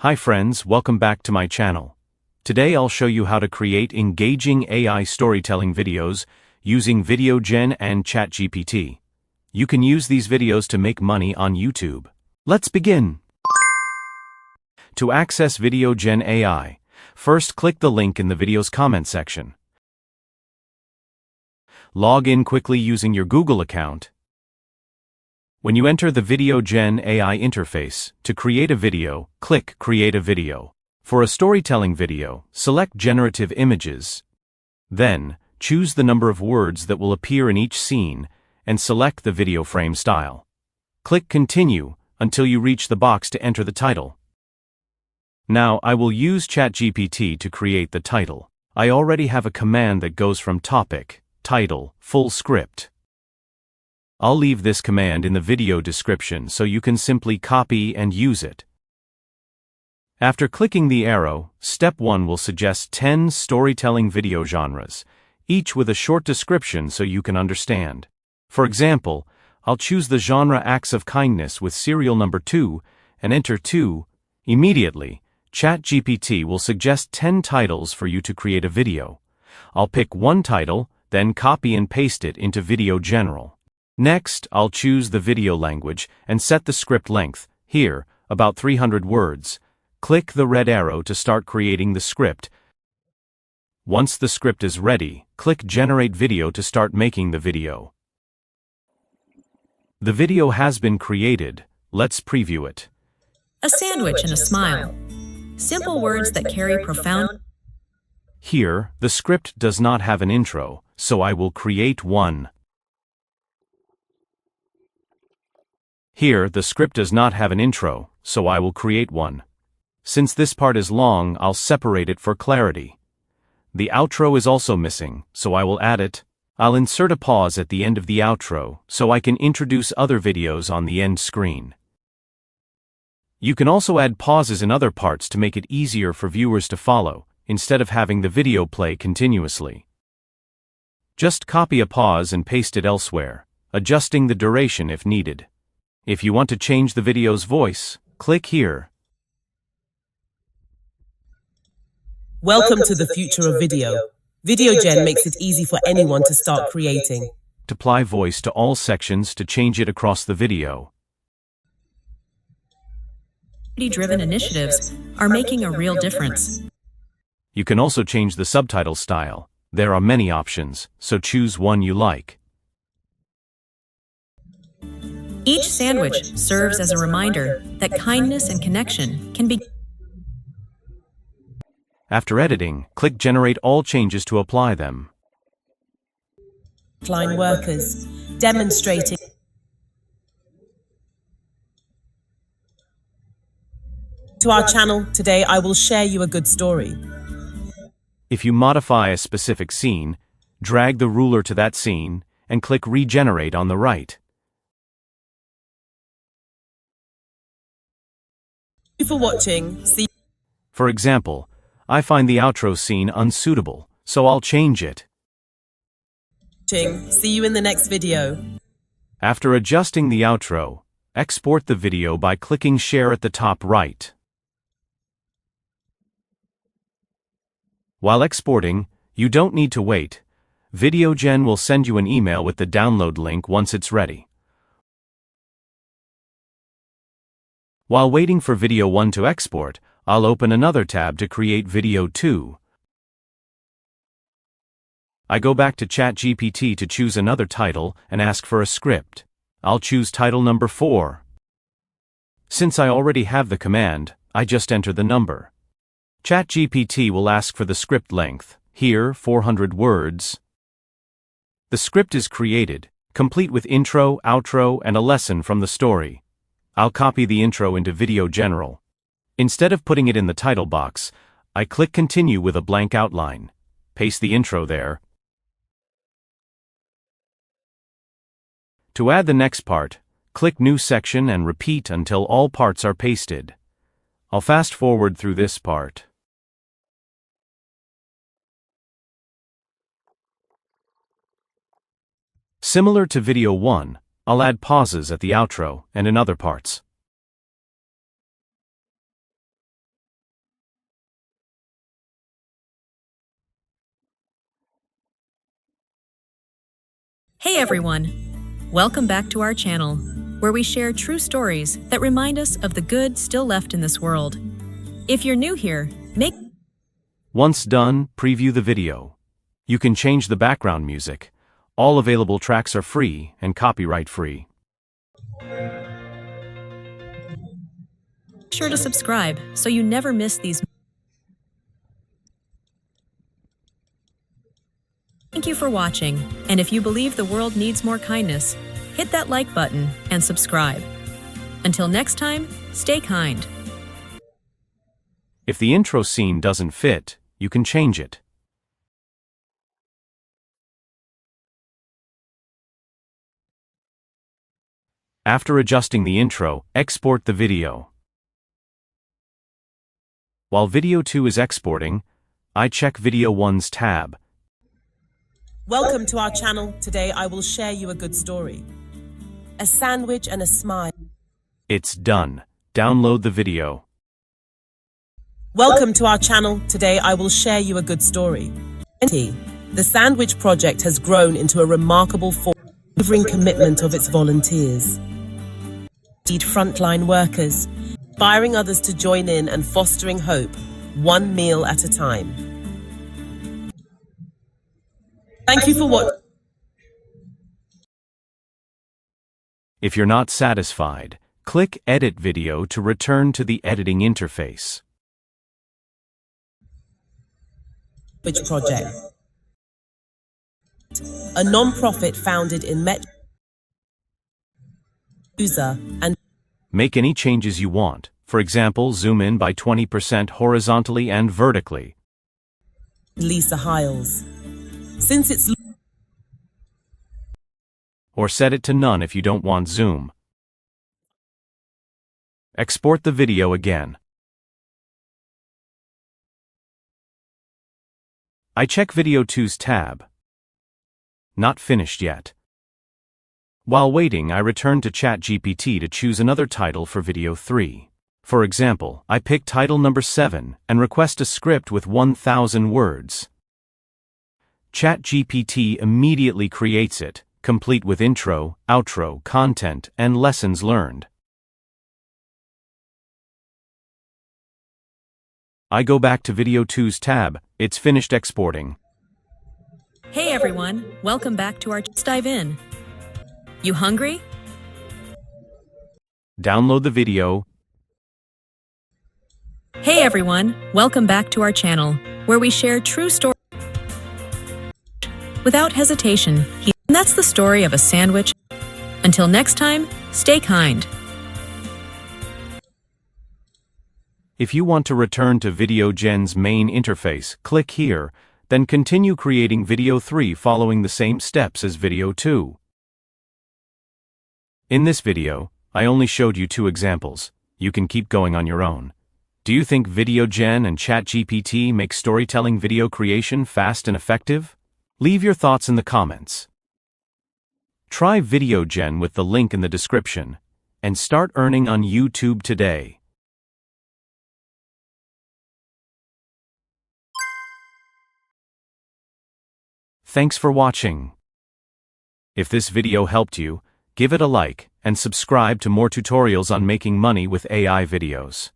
Hi friends, welcome back to my channel. Today I'll show you how to create engaging AI storytelling videos using VideoGen and ChatGPT. You can use these videos to make money on YouTube. Let's begin. To access VideoGen AI, first click the link in the video's comment section. Log in quickly using your Google account. When you enter the VideoGen AI interface, to create a video, click Create a Video. For a storytelling video, select Generative Images. Then, choose the number of words that will appear in each scene and select the video frame style. Click Continue until you reach the box to enter the title. Now, I will use ChatGPT to create the title. I already have a command that goes from topic, title, full script. I'll leave this command in the video description so you can simply copy and use it. After clicking the arrow, Step 1 will suggest 10 storytelling video genres, each with a short description so you can understand. For example, I'll choose the genre Acts of Kindness with serial number 2 and enter 2. Immediately, ChatGPT will suggest 10 titles for you to create a video. I'll pick one title, then copy and paste it into VideoGen. Next, I'll choose the video language and set the script length, here, about 300 words. Click the red arrow to start creating the script. Once the script is ready, click Generate Video to start making the video. The video has been created. Let's preview it. A sandwich and a smile. Simple words that carry profound. Here, the script does not have an intro, so I will create one. Here, the script does not have an intro, so I will create one. Since this part is long, I'll separate it for clarity. The outro is also missing, so I will add it. I'll insert a pause at the end of the outro, so I can introduce other videos on the end screen. You can also add pauses in other parts to make it easier for viewers to follow, instead of having the video play continuously. Just copy a pause and paste it elsewhere, adjusting the duration if needed. If you want to change the video's voice, click here. Welcome to the future of video. VideoGen makes it easy for anyone to start creating. Apply voice to all sections to change it across the video. Community-driven initiatives are making a real difference. You can also change the subtitle style. There are many options, so choose one you like. Each sandwich serves as a reminder that kindness and connection can be. After editing, click Generate all changes to apply them. Frontline workers demonstrating. To our channel, today I will share you a good story. If you modify a specific scene, drag the ruler to that scene and click Regenerate on the right. Thank you for watching. For example, I find the outro scene unsuitable, so I'll change it. See you in the next video. After adjusting the outro, export the video by clicking Share at the top right. While exporting, you don't need to wait. VideoGen will send you an email with the download link once it's ready. While waiting for Video 1 to export, I'll open another tab to create Video 2. I go back to ChatGPT to choose another title and ask for a script. I'll choose title number 4. Since I already have the command, I just enter the number. ChatGPT will ask for the script length, here 400 words. The script is created, complete with intro, outro, and a lesson from the story. I'll copy the intro into VideoGen. Instead of putting it in the title box, I click Continue with a blank outline. Paste the intro there. To add the next part, click New Section and repeat until all parts are pasted. I'll fast forward through this part. Similar to Video 1, I'll add pauses at the outro and in other parts. Hey everyone! Welcome back to our channel, where we share true stories that remind us of the good still left in this world. If you're new here, Once done, preview the video. You can change the background music. All available tracks are free and copyright free. Be sure to subscribe so you never miss these. Thank you for watching, and if you believe the world needs more kindness, hit that like button and subscribe. Until next time, stay kind. If the intro scene doesn't fit, you can change it. After adjusting the intro, export the video. While Video 2 is exporting, I check Video 1's tab. Welcome to our channel. Today I will share you a good story. A sandwich and a smile. It's done. Download the video. Welcome to our channel. Today I will share you a good story. The Sandwich Project has grown into a remarkable unwavering commitment of its volunteers. Indeed, frontline workers, inspiring others to join in and fostering hope, one meal at a time. Thank you for watching. If you're not satisfied, click Edit Video to return to the editing interface. Sandwich Project, a non-profit founded in user and Make any changes you want. For example, zoom in by 20% horizontally and vertically. Lisa Hiles. Since it's Or set it to none if you don't want zoom. Export the video again. I check Video 2's tab. Not finished yet. While waiting, I return to ChatGPT to choose another title for Video 3. For example, I pick title number 7 and request a script with 1,000 words. ChatGPT immediately creates it, complete with intro, outro, content, and lessons learned. I go back to Video 2's tab. It's finished exporting. Hey everyone! Welcome back to our. Let's dive in. You hungry? Download the video. Hey everyone! Welcome back to our channel, where we share true stories without hesitation. And that's the story of a sandwich. Until next time, stay kind. If you want to return to VideoGen's main interface, click here, then continue creating Video 3 following the same steps as Video 2. In this video, I only showed you 2 examples. You can keep going on your own. Do you think VideoGen and ChatGPT make storytelling video creation fast and effective? Leave your thoughts in the comments. Try VideoGen with the link in the description, and start earning on YouTube today. Thanks for watching. If this video helped you, give it a like and subscribe to more tutorials on making money with AI videos.